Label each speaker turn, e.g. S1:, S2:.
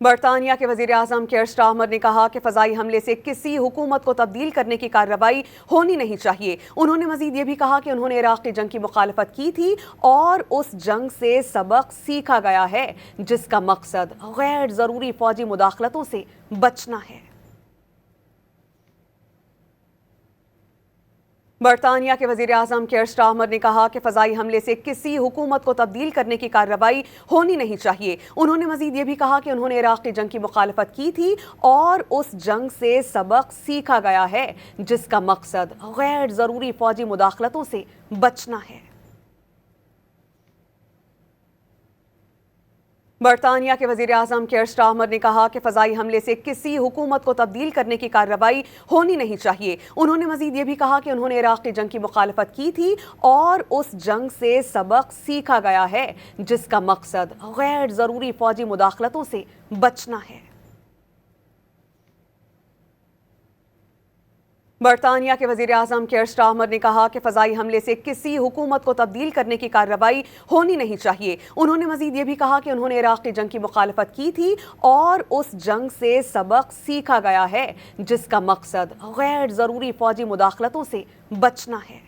S1: برطانیہ کے وزیر اعظم کیئر سٹارمر نے کہا کہ فضائی حملے سے کسی حکومت کو تبدیل کرنے کی کارروائی ہونی نہیں چاہیے۔ انہوں نے مزید یہ بھی کہا کہ انہوں نے عراق کی جنگ کی مخالفت کی تھی اور اس جنگ سے سبق سیکھا گیا ہے جس کا مقصد غیر ضروری فوجی مداخلتوں سے بچنا ہے۔ برطانیہ کے وزیر اعظم کیئر سٹارمر نے کہا کہ فضائی حملے سے کسی حکومت کو تبدیل کرنے کی کارروائی ہونی نہیں چاہیے۔ انہوں نے مزید یہ بھی کہا کہ انہوں نے عراق کی جنگ کی مخالفت کی تھی اور اس جنگ سے سبق سیکھا گیا ہے جس کا مقصد غیر ضروری فوجی مداخلتوں سے بچنا ہے۔ برطانیہ کے وزیر اعظم کیئر سٹارمر نے کہا کہ فضائی حملے سے کسی حکومت کو تبدیل کرنے کی کارروائی ہونی نہیں چاہیے۔ انہوں نے مزید یہ بھی کہا کہ انہوں نے عراق کی جنگ کی مخالفت کی تھی اور اس جنگ سے سبق سیکھا گیا ہے جس کا مقصد غیر ضروری فوجی مداخلتوں سے بچنا ہے۔ برطانیہ کے وزیر اعظم کیئر سٹارمر نے کہا کہ فضائی حملے سے کسی حکومت کو تبدیل کرنے کی کارروائی ہونی نہیں چاہیے۔ انہوں نے مزید یہ بھی کہا کہ انہوں نے عراق کی جنگ کی مخالفت کی تھی اور اس جنگ سے سبق سیکھا گیا ہے جس کا مقصد غیر ضروری فوجی مداخلتوں سے بچنا ہے۔